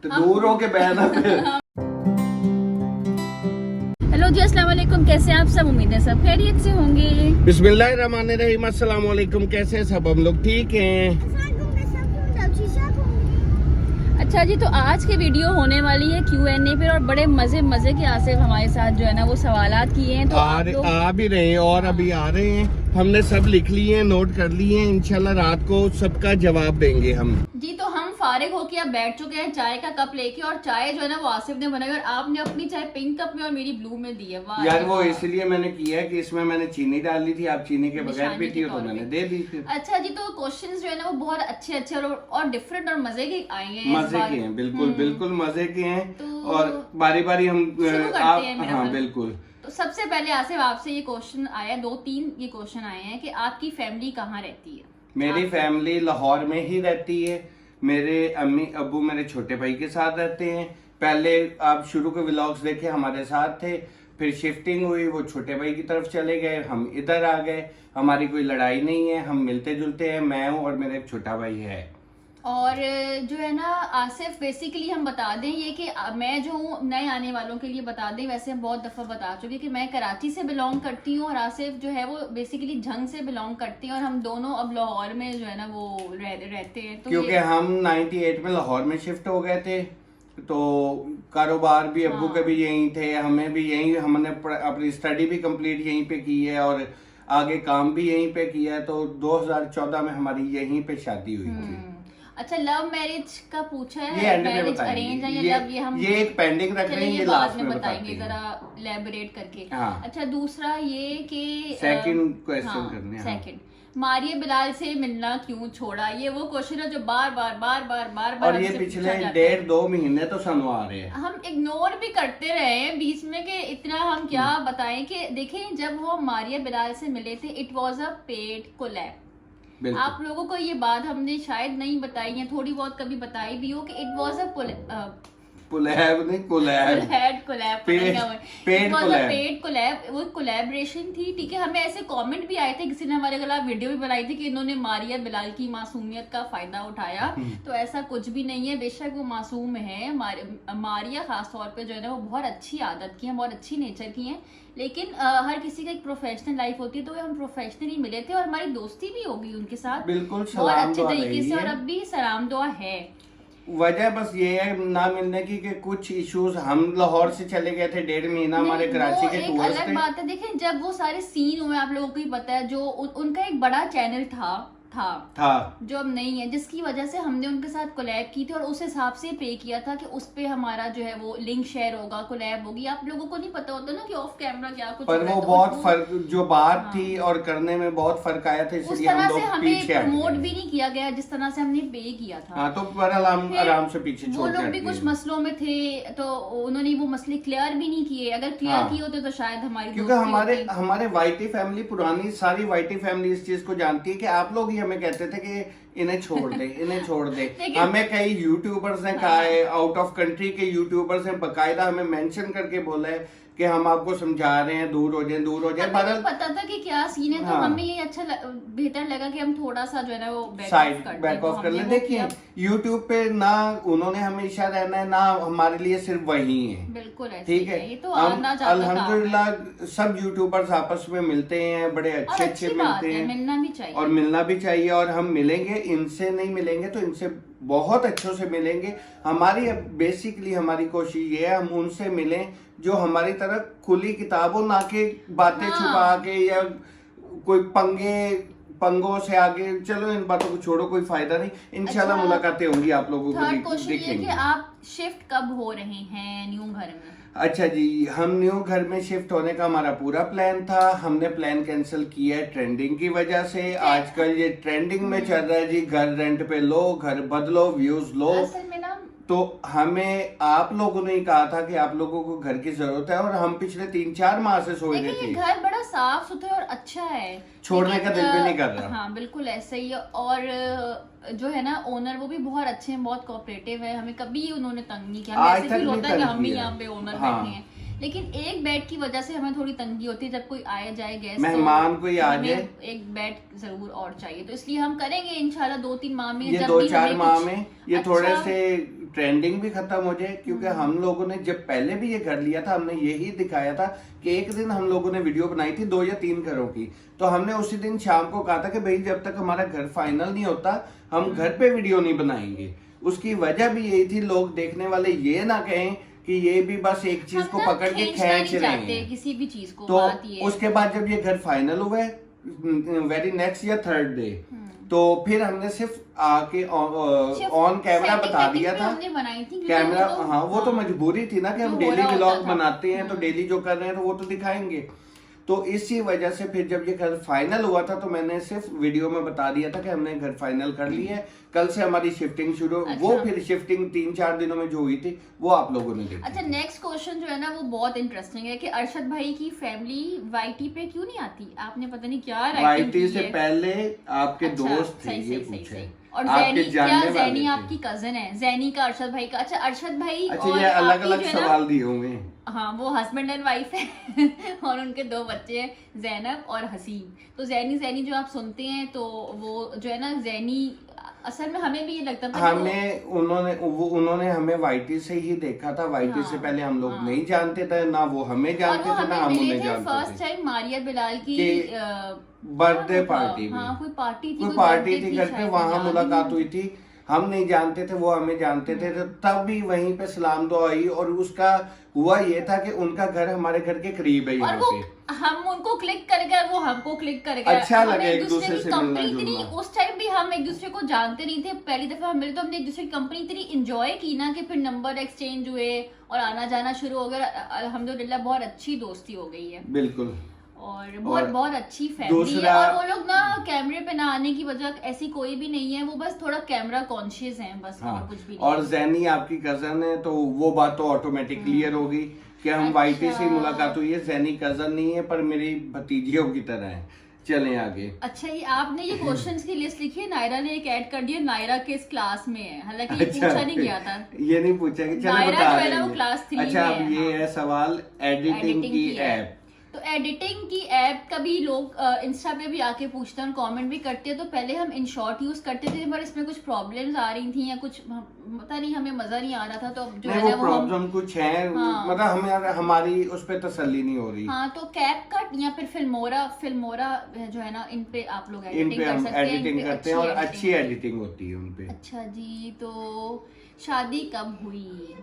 तो दूर हो के बहना फिर। हेलो जी, अस्सलाम वालेकुम। कैसे हैं आप सब? उम्मीद है सब खैरियत से होंगे। बिस्मिल्लाहिर्रहमानिर्रहीम, अस्सलाम वालेकुम। कैसे हैं सब? हम लोग ठीक हैं। अच्छा जी, तो आज की वीडियो होने वाली है Q&A पे, और बड़े मजे के आसिफ हमारे साथ जो है ना वो सवालात किए हैं। तो आ भी रहे हैं और अभी आ रहे हैं। हमने सब लिख लिए हैं, नोट कर लिए हैं। इंशाल्लाह रात को सबका जवाब देंगे हम जी। तो हम फारिग होके अब बैठ चुके हैं चाय का कप लेके, और चाय जो है ना वो आसिफ ने बनाई, और आपने अपनी चाय पिंक कप में और मेरी ब्लू में दी है। वाह यार, वो इसलिए मैंने किया है कि इसमें मैंने चीनी डाली थी, आप चीनी के बगैर पीती हो तो मैंने दे दी थी। अच्छा जी, तो क्वेश्चंस जो है ना वो बहुत अच्छे और डिफरेंट और मजे के आए हैं। मजे के हैं, बिल्कुल मजे के हैं। तो और बारी बारी हम हाँ बिल्कुल। तो सबसे पहले आसिफ आपसे ये क्वेश्चन आया, 2-3 ये क्वेश्चन आए हैं कि आपकी फैमिली कहाँ रहती है? मेरी फैमिली लाहौर में ही रहती है। मेरे अम्मी अब्बू मेरे छोटे भाई के साथ रहते हैं। पहले आप शुरू के व्लॉग्स देखे, हमारे साथ थे, फिर शिफ्टिंग हुई, वो छोटे भाई की तरफ चले गए, हम इधर आ गए। हमारी कोई लड़ाई नहीं है, हम मिलते जुलते हैं। मैं हूँ और मेरा एक छोटा भाई है। और जो है ना आसिफ, बेसिकली हम बता दें ये कि मैं जो हूँ, नए आने वालों के लिए बता दें, वैसे हम बहुत दफ़ा बता चुके कि मैं कराची से बिलोंग करती हूँ और आसिफ जो है वो बेसिकली झंग से बिलोंग करती हैं, और हम दोनों अब लाहौर में जो है ना वो रहते हैं। तो क्योंकि हम 98 में लाहौर में शिफ्ट हो गए थे, तो कारोबार भी अब्बू के भी यहीं थे, हमें भी यहीं, हमने अपनी स्टडी भी कंप्लीट यहीं पे की है और आगे काम भी यहीं पे किया है। तो 2014 में हमारी यहीं पे शादी हुई थी। अच्छा, लव मैरिज का पूछा है, ये मैरिज अरेंज है या लव, ये हम एक पेंडिंग रख रहे हैं, ये लास्ट में बताएंगे जरा इलैबोरेट करके। हाँ। अच्छा, दूसरा ये कि सेकंड क्वेश्चन करने हैं। सेकंड, मारिया बिलाल से मिलना क्यों छोड़ा? ये वो क्वेश्चन है जो बार और ये पिछले 1.5-2 महीने तो सानू आ रहे हैं। हम इग्नोर भी करते रहे हैं बीच में कि इतना हम क्या बताएं कि देखें, जब वो मारिया बिलाल से मिले थे, it was a paid collab. आप लोगों को ये बात हमने शायद नहीं बताई है, थोड़ी बहुत कभी बताई भी हो कि it was a paid collab, वो कोलैबोरेशन थी। ठीक है, हमें ऐसे कमेंट भी आए थे, किसी ने हमारे खिलाफ वीडियो भी बनाई थी कि इन्होंने मारिया बिलाल की मासूमियत का फायदा उठाया। तो ऐसा कुछ भी नहीं है, बेशक वो मासूम है। मारिया खास तौर पे जो है ना वो बहुत अच्छी आदत की है, बहुत अच्छी नेचर की है, लेकिन हर किसी का एक प्रोफेशनल लाइफ होती है। तो हम प्रोफेशनली मिले थे और हमारी दोस्ती भी होगी उनके साथ, बिल्कुल बहुत अच्छे तरीके से, और अब भी सलाम दुआ है। वजह बस ये है ना मिलने की कि कुछ इश्यूज, हम लाहौर से चले गए थे 1.5 महीना, हमारे कराची के टूर्स थे। अलग बात है, देखें जब वो सारे सीन हुए, आप लोगों को ही पता है, जो उनका एक बड़ा चैनल था जो अब नहीं है, जिसकी वजह से हमने उनके साथ कोलैब की थी और उस हिसाब से पे किया था कि उस पे हमारा जो है वो लिंक शेयर होगा, कोलैब होगी। आप लोगों को नहीं पता होता ना कि ऑफ कैमरा क्या कुछ, पर वो बहुत फर्क, जो बात थी और करने में बहुत फर्क आया था, इसलिए हम लोग हमें प्रमोट भी नहीं किया गया जिस तरह से हमने पे किया था। हाँ, तो पर आराम से पीछे वो लोग भी कुछ मसलों में थे, तो उन्होंने वो मसले क्लियर भी नहीं किए। अगर क्लियर किए होते तो शायद हमारी, क्योंकि हमारे वाइटी फैमिली, पुरानी सारी वाइटी फैमिली इस चीज को जानती है कि आप लोग ही हमें कहते थे कि इन्हें छोड़ दे, इन्हें छोड़ दे। हमें कई यूट्यूबर्स ने कहा है, आउट ऑफ कंट्री के यूट्यूबर्स ने बकायदा हमें मेंशन करके बोला है कि हम आपको समझा रहे हैं, दूर हो जाए। पता था कि क्या सीन है, तो हमें ये अच्छा बेहतर लगा कि हम थोड़ा सा जो है ना वो बैक ऑफ कर ले। देखिए, यूट्यूब पे ना उन्होंने हमेशा रहना है, ना हमारे लिए सिर्फ वही है। बिल्कुल ठीक है, तो अल्हम्दुलिल्लाह सब यूट्यूबर्स आपस में मिलते हैं, बड़े अच्छे मिलते हैं, मिलना भी चाहिए, और मिलना भी चाहिए। और हम मिलेंगे, इनसे नहीं मिलेंगे तो इनसे बहुत अच्छों से मिलेंगे। हमारी बेसिकली हमारी कोशिश ये है, हम उनसे मिलें जो हमारी तरह खुली किताब हो, ना कि बातें छुपा के या कोई पंगों से आगे। चलो इन बातों को छोड़ो, कोई फायदा नहीं। इंशाल्लाह मुलाकातें होंगी आप लोगों को, देखेंगे। आप शिफ्ट कब हो रहे हैं न्यू घर में? अच्छा जी, हम न्यू घर में शिफ्ट होने का हमारा पूरा प्लान था। हमने प्लान कैंसिल किया है ट्रेंडिंग की वजह से। आजकल ये ट्रेंडिंग में चल रहा है जी, घर रेंट पे लो, घर बदलो, व्यूज लो। तो हमें आप लोगों ने ही कहा था कि आप लोगों को घर की जरूरत है, और हम पिछले 3-4 माह से सोच रहे थे। घर बड़ा साफ सुथरा और अच्छा है, छोड़ने का दिल भी नहीं कर रहा। हाँ बिल्कुल ऐसा ही है। और जो है ना ओनर, वो भी बहुत अच्छे हैं, बहुत कोऑपरेटिव है, हमें कभी उन्होंने तंग नहीं किया। ऐसे फील होता है कि हम ही यहाँ पे ओनर बैठे हैं, लेकिन एक बेड की वजह से हमें थोड़ी तंगी होती है, जब कोई आए जाए गेस्ट, मेहमान कोई आ जाए, एक बेड जरूर और चाहिए, तो इसलिए हम करेंगे इंशाल्लाह 2-3 माह में, ये जब 2-4 भी माह में ये अच्छा, थोड़े से ट्रेंडिंग भी खत्म हो जाए, क्योंकि हम लोगों ने जब पहले भी ये घर लिया था हमने यही दिखाया था कि एक दिन हम लोगों ने वीडियो बनाई थी 2 या 3 घरों की, तो हमने उसी दिन शाम को कहा था कि भाई जब तक हमारा घर फाइनल नहीं होता हम घर पे वीडियो नहीं बनाएंगे। उसकी वजह भी यही थी, लोग देखने वाले ये ना कहें कि ये भी बस एक चीज को पकड़ के खींच रहे हैं किसी भी चीज को। तो उसके बाद जब ये घर फाइनल हुआ वेरी नेक्स्ट या थर्ड डे, तो फिर हमने सिर्फ आके ऑन कैमरा बता दिया था कैमरा। हाँ वो तो मजबूरी थी ना कि हम डेली व्लॉग बनाते हैं तो डेली जो कर रहे हैं तो वो तो दिखाएंगे। तो इसी वजह से फिर जब ये घर फाइनल हुआ था तो मैंने सिर्फ वीडियो में बता दिया था कि हमने घर फाइनल कर ली है, कल से हमारी शिफ्टिंग शुरू। अच्छा। वो फिर शिफ्टिंग 3-4 दिनों में जो हुई थी वो आप लोगों ने देखी। अच्छा, नेक्स्ट क्वेश्चन जो है ना वो बहुत इंटरेस्टिंग है कि अरशद भाई की फैमिली वाईटी पे क्यों नहीं आती? आपने पता नहीं क्या वाईटी से पहले आपके दोस्त थे ये पूछे, और जैनी क्या जैनी आपकी कजन है? जैनी का अरशद भाई का? अच्छा अरशद भाई, अच्छा ये अलग अलग सवाल दिए होंगे। हाँ वो हस्बैंड एंड वाइफ है और उनके 2 बच्चे हैं, जैनब और हसीन। तो जैनी जो आप सुनते हैं तो वो जो है ना जैनी, असल में हमें भी ये लगता था हमें उन्होंने हमें वाईटी से ही देखा था। वाईटी से पहले हम लोग नहीं जानते थे, ना वो हमें जानते थे ना हम उन्हें जानते थे। फर्स्ट टाइम मारिया बिलाल की बर्थडे पार्टी में, कोई पार्टी थी घर पे, वहां मुलाकात हुई थी। हम नहीं जानते थे, वो हमें जानते थे, तो तब भी वहीं पे सलाम दुआ आई। और उसका हुआ ये था कि उनका घर हमारे घर के करीब है यहाँ पे, हम उनको क्लिक कर गए, वो हमको क्लिक कर गए। अच्छा लगे एक दूसरे से मिलना जुलना। उस टाइम भी हम एक दूसरे को जानते नहीं थे, पहली दफा हम मिले तो हमने एक दूसरे की कंपनी इतनी एंजॉय की ना कि फिर नंबर एक्सचेंज हुए और आना जाना शुरू हो गया। अल्हम्दुलिल्लाह बहुत अच्छी दोस्ती हो गई है। बिल्कुल, और बहुत अच्छी फैमिली है। और वो लोग ना कैमरे पे ना आने की वजह ऐसी कोई भी नहीं है, वो बस थोड़ा कैमरा कॉन्शियस हैं बस। हाँ, और कुछ भी नहीं। और जैनी आपकी कजन है तो वो बात तो ऑटोमेटिक क्लियर होगी कि हम वाईटी से मुलाकात हुई है। जैनी कजन नहीं है पर मेरी भतीजियों की तरह है। चलें आगे। अच्छा, ये आपने ये क्वेश्चंस की लिस्ट लिखी है, नायरा ने एक ऐड कर दिया, नायरा किस क्लास में है, हालांकि ये पूछा नहीं गया था। ये नहीं पूछा कि चलो नायरा जो है ना वो क्लास 3 में है। अच्छा, अब ये है सवाल एडिटिंग की ऐप। तो एडिटिंग की ऐप का भी लोग इंस्टा पे भी आके पूछते हैं, कमेंट भी करते हैं। तो पहले हम InShot यूज करते थे पर इसमें कुछ प्रॉब्लम्स आ रही थी या कुछ पता नहीं, हमें मजा नहीं आ रहा था। तो जो है वो प्रॉब्लम कुछ है, मतलब हमें हमारी उस पे तसल्ली नहीं हो रही। हाँ, तो कैपकट या फिर फिल्मोरा जो है ना, इन पे आप लोग एडिटिंग कर सकते हैं। एडिटिंग करते हैं और अच्छी एडिटिंग होती है उन पे। अच्छा जी, तो शादी कब हुई?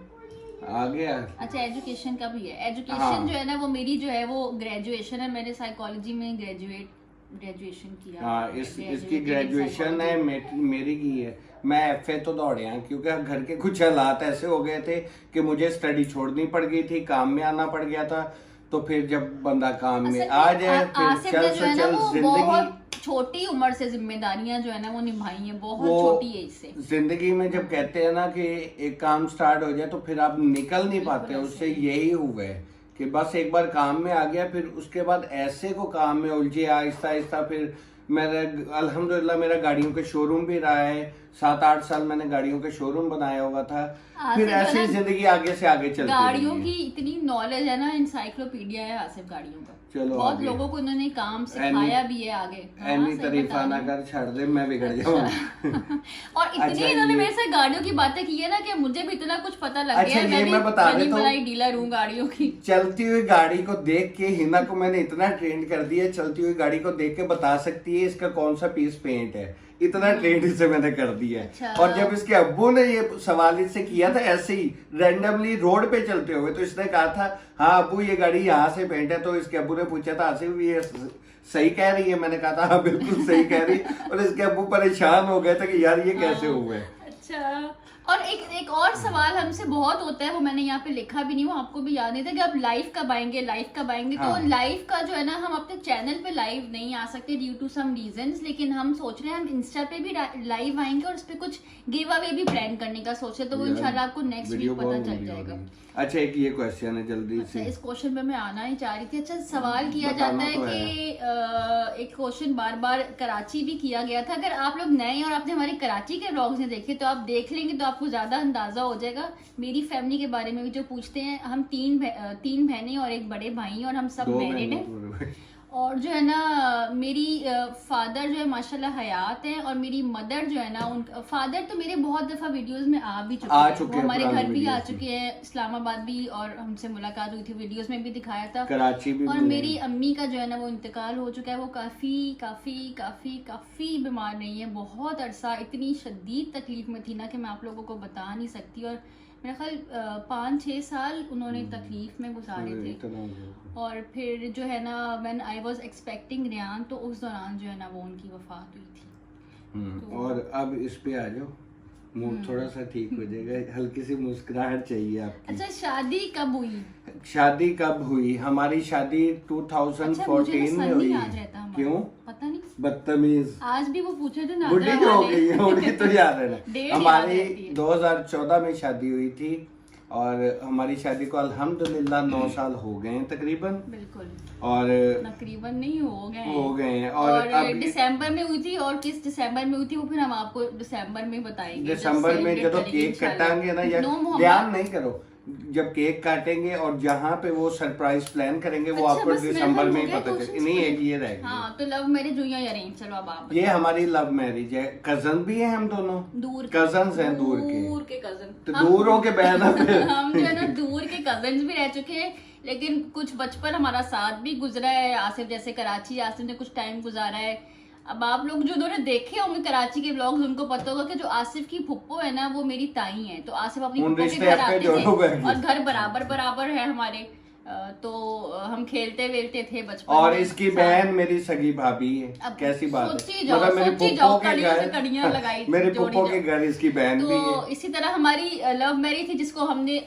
आ गया। अच्छा, एजुकेशन का भी है। एजुकेशन जो है ना वो मेरी जो है वो ग्रेजुएशन है, मैंने साइकोलॉजी में ग्रेजुएशन किया। हाँ, इसकी ग्रेजुएशन है, मेरी की है। मैं FA तो दौड़े हैं क्योंकि घर के कुछ हालात ऐसे हो गए थे कि मुझे स्टडी छोड़नी पड़ गई थी, काम में आना पड़ गया था। तो फिर जब बंदा काम में आ जाए फिर चल जिंदगी, छोटी उम्र से जिम्मेदारियां जो है ना वो निभाई हैं, बहुत छोटी एज से। जिंदगी में जब कहते हैं ना कि एक काम स्टार्ट हो जाए तो फिर आप निकल नहीं पाते, उससे यही हुआ है कि बस एक बार काम में आ गया फिर उसके बाद ऐसे को काम में उलझे आहिस्ता आहिस्ता। फिर मेरा अल्हम्दुलिल्लाह मेरा गाड़ियों के शोरूम भी रहा है, 7-8 साल मैंने गाड़ियों के शोरूम बनाया हुआ था। फिर ऐसी जिंदगी आगे से आगे चलती है। गाड़ियों की इतनी नॉलेज है ना, इंसाइक्लोपीडिया है आसिफ गाड़ियों का। चलो बहुत लोगों को इन्होंने काम सिखाया भी है आगे। ऐनी तारीफा ना कर, छाड़ दे, मैं बिगड़ जाऊंगा। और इतनी इन्होंने मेरे से गाड़ियों की बातें की है ना कि मुझे भी इतना कुछ पता लग गया है। मैं बता देता हूं, डीलर हूँ गाड़ियों की। चलती हुई गाड़ी को देख के हिना को मैंने इतना ट्रेंड कर दिया, चलती हुई गाड़ी को देख के बता सकती है इसका कौन सा पीस पेंट है, इतना ट्रेंड इसे मैंने कर दिया है। अच्छा। और जब इसके अब्बू ने ये सवाल इससे किया था ऐसे ही रैंडमली रोड पे चलते हुए, तो इसने कहा था हाँ अब्बू ये गाड़ी यहाँ से पेंट है। तो इसके अब्बू ने पूछा था आसिफ ये सही कह रही है? मैंने कहा था हाँ बिल्कुल सही कह रही। और इसके अब्बू परेशान हो गए थे कि यार ये कैसे हुए। अच्छा, और एक और सवाल हमसे बहुत होता है, वो मैंने यहाँ पे लिखा भी नहीं, वो आपको भी याद नहीं था कि आप लाइव कब आएंगे। हाँ। तो लाइव का जो है ना, हम अपने चैनल पे लाइव नहीं आ सकते ड्यू टू सम रीजंस, लेकिन हम सोच रहे हैं हम इंस्टा पे भी लाइव आएंगे और इस पे कुछ गिव अवे भी प्लान करने का सोच रहे, तो वो इंशाल्लाह आपको नेक्स्ट वीक पता चल जाएगा। अच्छा, एक ये क्वेश्चन है जल्दी से। इस क्वेश्चन पे मैं आना ही चाह रही थी। अच्छा, सवाल किया जाता है कि एक क्वेश्चन बार बार कराची भी किया गया था। अगर आप लोग नए और आपने हमारे कराची के व्लॉग्स नहीं देखे तो आप देख लेंगे तो आपको ज्यादा अंदाजा हो जाएगा। मेरी फैमिली के बारे में भी जो पूछते हैं, हम तीन बहनें और एक बड़े भाई हैं और हम सब मैरिड हैं। और जो है ना मेरी फादर जो है माशाल्लाह हयात है, और मेरी मदर जो है ना, उन फादर तो मेरे बहुत दफा वीडियोस में आ भी चुके हैं, वो हमारे घर भी आ चुके हैं, इस्लामाबाद भी, और हमसे मुलाकात हुई थी, वीडियोस में भी दिखाया था, कराची भी। और मेरी अम्मी का जो है ना वो इंतकाल हो चुका है। वो काफी काफी काफी काफी बीमार नहीं है, बहुत अरसा इतनी शदीद तकलीफ में थी ना कि मैं आप लोगों को बता नहीं सकती। और मेरा ख्याल 5-6 साल उन्होंने तकलीफ में गुजारे थे। और फिर जो है ना when I was expecting Riyan, तो उस दौरान जो है ना वो उनकी वफात हुई थी। तो और अब इस पे आ जाओ, मूड थोड़ा सा ठीक हो जाएगा, हल्की सी मुस्कुराहट चाहिए आपकी। अच्छा, शादी कब हुई? शादी कब हुई? हमारी शादी 2014 में हुई। क्यों? पता नहीं, बदतमीज। आज भी वो पूछे थे ना, बुढ़ी हो गई है, उनकी तो याद है ना। डेट हमारी याद रहती है। 2014 में शादी हुई थी, और हमारी शादी को अल्हम्दुलिल्लाह 9 साल हो गए हैं तकरीबन। बिल्कुल, और तकरीबन नहीं हो गए हैं। और अब दिसंबर में हुई थी, और किस दिसंबर में हुई थी वो फिर हम आपको दिसंबर में बताएंगे। दिसंबर में जब केक कटाएंगे ना, या ध्यान नहीं करो, जब केक काटेंगे और जहाँ पे वो सरप्राइज प्लान करेंगे वो अच्छा, आपको बस दिसंबर में ही मेरा पता हो गया, चले। नहीं, एक ये रहेगी। हाँ, तो लव मैरिज हुई या अरेंज? चलो अब आप ये हमारी लव मैरिज है, कजन भी है हम दोनों, दूर कजन्स हैं, दूर के कजन, तो दूर हो के बहन। हम जो है ना दूर के कजन्स भी रह चुके हैं, लेकिन कुछ बचपन हमारा साथ भी गुजरा है। आसिफ जैसे कराची, आसिफ ने कुछ टाइम गुजारा है। अब आप लोग जो उन्होंने देखे होंगे कराची के व्लॉग्स, उनको पता होगा कि जो आसिफ की फुप्पो है ना वो मेरी ताई है। तो आसिफ अपनी फुप्पो के घर आते थे और घर बराबर बराबर है हमारे, तो हम खेलते वेलते थे बचपन और में। इसकी बहन मेरी सगी भाभी है। कैसी बात है, मतलब मेरे पुप्पो के घर, मेरे पुप्पो के घर इसकी बहन भी है। तो इसी तरह हमारी लव मैरिज थी, जिसको हमने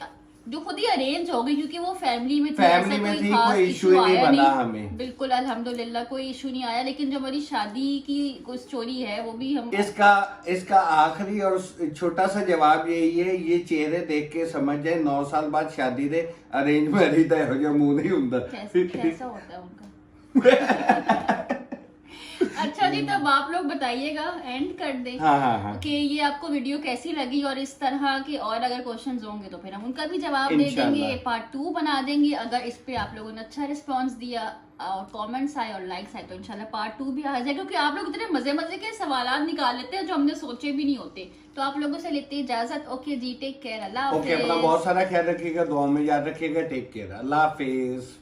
जो खुद ही अरेंज हो गई, क्योंकि वो फैमिली में थी, फैमिली में थी, कोई इशू नहीं बना हमें। बिल्कुल अल्हम्दुलिल्लाह कोई इशू नहीं आया। लेकिन जो हमारी शादी की कोई स्टोरी है वो भी हम इसका आखिरी और छोटा सा जवाब यही है, ये चेहरे देख के समझ जाए 9 साल बाद शादी दे अरेंज मैरिज है, हो जा मुंह नहीं हुंदा। कैसा होता है उनका। अच्छा जी, तब आप लोग बताइएगा, एंड कर दें। हाँ। कि ये आपको वीडियो कैसी लगी, और इस तरह के और अगर क्वेश्चंस होंगे तो फिर हम उनका भी जवाब दे देंगे, पार्ट 2 बना देंगे। अगर इस पे आप लोगों ने अच्छा रिस्पांस दिया और कमेंट्स आए और लाइक्स आए तो इंशाल्लाह पार्ट 2 भी आ जाएगा, क्योंकि आप लोग इतने मजे मजे के सवाल निकाल लेते हैं जो हमने सोचे भी नहीं होते। तो आप लोगों से लेते हैं इजाजत। ओके जी, टेक केयर, अल्लाह हाफिज। ओके, अपना बहुत सारा ख्याल रखिएगा, दुआ में याद रखिएगा, टेक केयर, अल्लाह हाफिज।